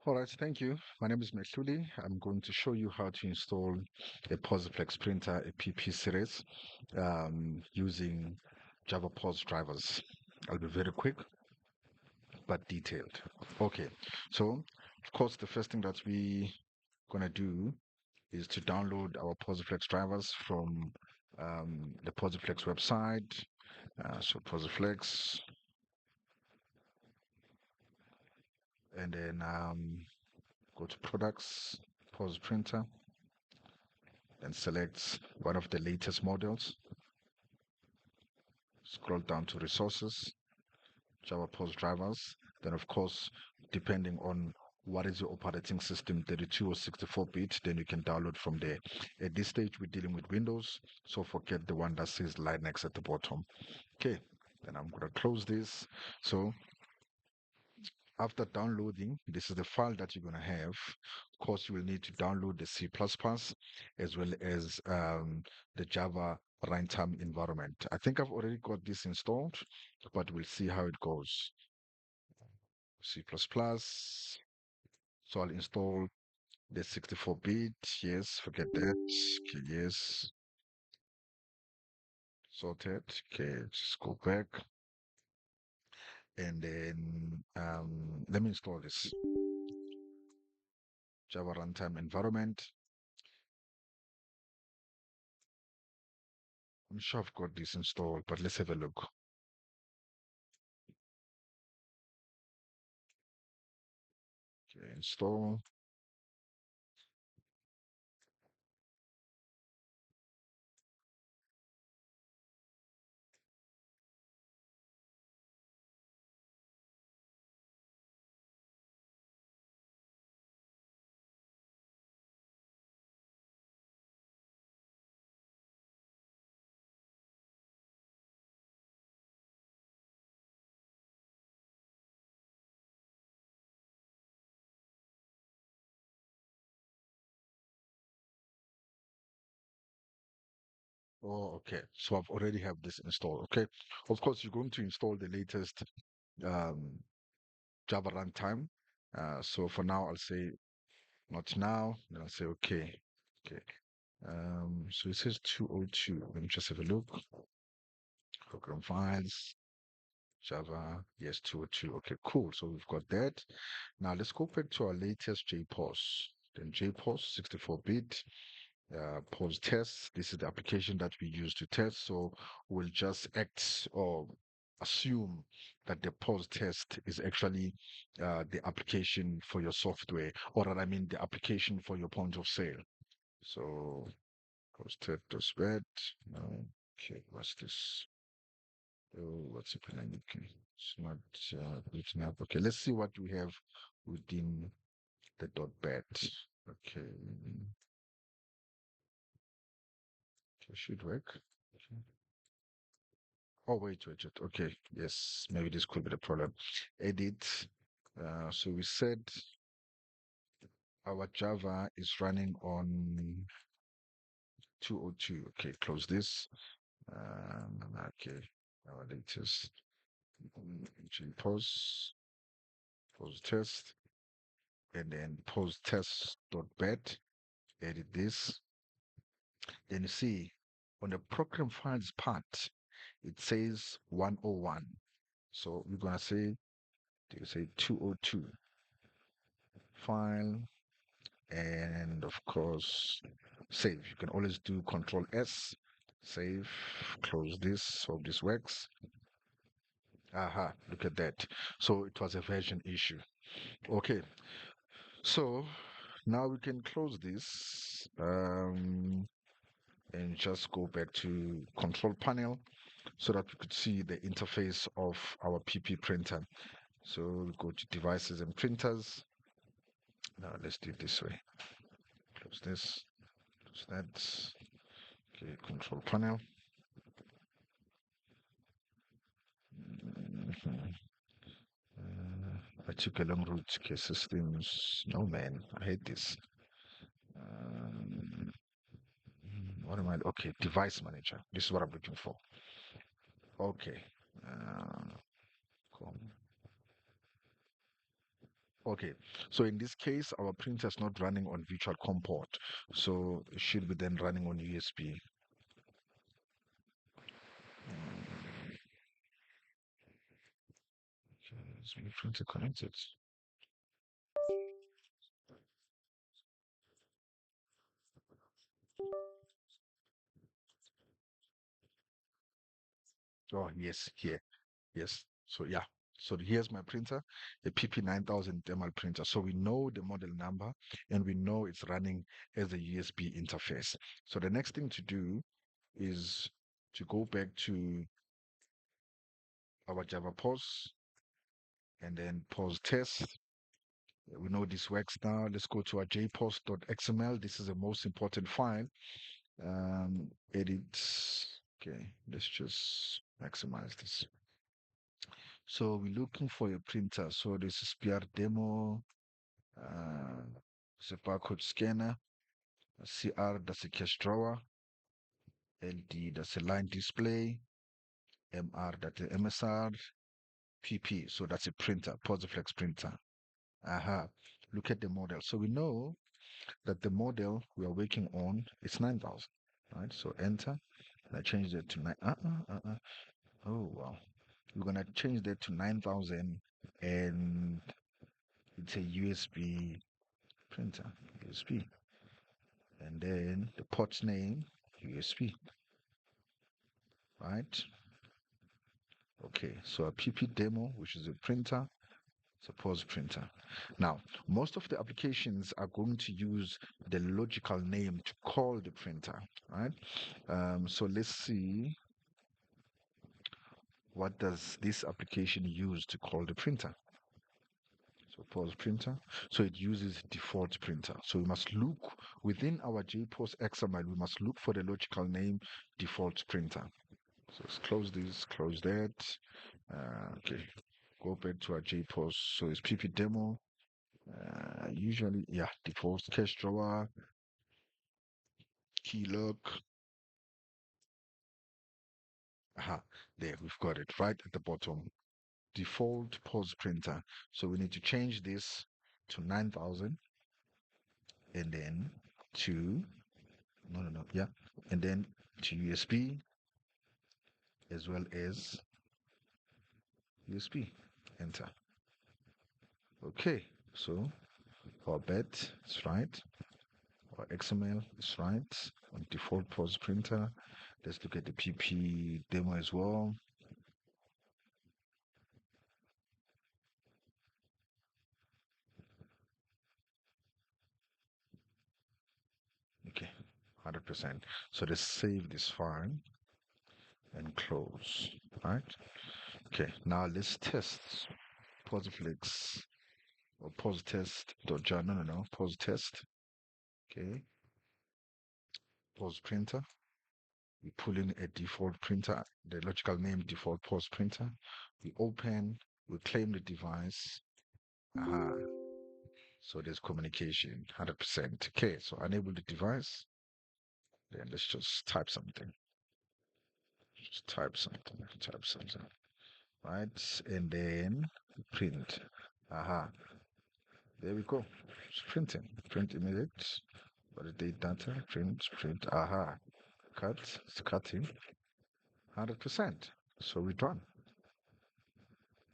All right, thank you. My name is Mehluli. I'm going to show you how to install a Posiflex printer, a PP series, using JavaPOS drivers. I'll be very quick but detailed. Okay, so of course, the first thing that we gonna do is to download our Posiflex drivers from the Posiflex website. So Posiflex, and then go to products, Pos printer, and select one of the latest models. Scroll down to resources, JavaPOS drivers. Then, of course, depending on what is your operating system, 32 or 64-bit, then you can download from there. At this stage, we're dealing with Windows, so forget the one that says Linux at the bottom. Okay, then I'm going to close this. So after downloading, this is the file that you're going to have. Of course, you will need to download the C++ as well as the Java runtime environment. I think I've already got this installed, but we'll see how it goes. C++. So I'll install the 64-bit. Yes, forget that. Okay, yes. Sorted. Okay, just go back. And then let me install this Java runtime environment. I'm sure I've got this installed, but let's have a look. Okay, install. Oh, okay. So I've already have this installed. Okay. Of course, you're going to install the latest um, Java runtime. So for now, I'll say not now. Then I'll say okay. Okay. So it says 202. Let me just have a look. Program files, Java. Yes, 202. Okay, cool. So we've got that. Now let's go back to our latest JPOS. Then JPOS 64-bit. Pause test. This is the application that we use to test. So we'll just act or assume that the pause test is actually the application for your software, or rather, I mean the application for your point of sale. So pause test does bad. No. Okay, what's this? Oh, what's happening? Okay, it's not written up. Okay, let's see what we have within the dot bat. Okay, it should work. Okay. Oh, wait. Okay, yes, maybe this could be the problem. Edit. So we said our Java is running on 202. Okay, close this. Okay, our latest pause, pause test, and then pause test dot bat. Edit this. Then you see on the program files part, it says 101. So we're gonna say, do you say 202 file? And of course save. You can always do Control S, save, close this. Hope this works. Aha, look at that. So it was a version issue. Okay, so now we can close this and just go back to control panel so that we could see the interface of our PP printer. So we'll go to devices and printers. Now let's do it this way. Close this, close that. Okay, control panel. Mhm. I took a long route. Okay, systems. No, man, I hate this. Um, what am I? Okay, device manager. This is what I'm looking for. Okay. Uh, com- Okay, so in this case, our printer is not running on virtual COM port, so it should be then running on USB. Okay, is my printer connected? Oh, yes, here. Yes. So yeah. So here's my printer, a PP9000 thermal printer. So we know the model number and we know it's running as a USB interface. So the next thing to do is to go back to our JavaPOS and then pause test. We know this works now. Let's go to our jpos.xml. This is the most important file. Edit. Okay, let's just maximize this. So we're looking for a printer. So this is PR demo. It's a barcode scanner. CR, that's a cache drawer. LD, that's a line display. MR, that's a MSR. PP, so that's a printer, Posiflex printer. Aha. Look at the model. So we know that the model we are working on is 9,000. Right? So enter. And I changed it to 9. Oh, wow. We're going to change that to 9,000 and it's a USB printer, USB. And then the port name, USB, right? Okay, so a PP demo, which is a printer, suppose printer. Now, most of the applications are going to use the logical name to call the printer, right? So let's see, what does this application use to call the printer? So pause printer. So it uses default printer. So we must look within our JPOS XML, we must look for the logical name default printer. So let's close this, close that. Okay, go back to our JPOS. So it's PP demo. Usually, yeah, default cache drawer, key lock. Aha, there, we've got it right at the bottom. Default pause printer. So we need to change this to 9,000 and then to, no, yeah, and then to USB as well as USB. Enter. Okay, so our bet is right. Our XML is right. On default pause printer. Let's look at the PP demo as well. Okay, 100%. So let's save this file and close. Right? Okay, now let's test Posiflex or pause test dot jar. No. Pause test. Okay, pause printer. We pull in a default printer, the logical name default pause printer. We open, we claim the device. Aha. So there's communication, 100%. Okay, so enable the device. Then let's just type something. Just type something. Type something. Right? And then print. Aha. There we go. It's printing. Print immediate. Validate data. Print. Aha. Cut. It's cutting. 100%. So we're done.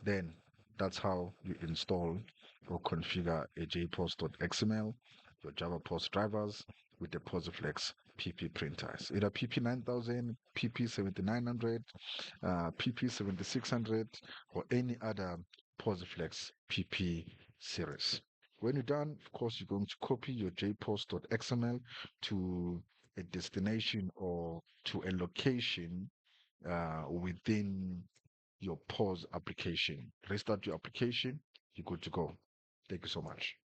Then that's how you install or configure a JPOS.xml, your JavaPOS drivers with the Posiflex PP printers. Either PP9000, PP7900, PP7600, or any other Posiflex PP series. When you're done, of course, you're going to copy your JPOS.xml to a destination or to a location within your pause application. Restart your application, you're good to go. Thank you so much.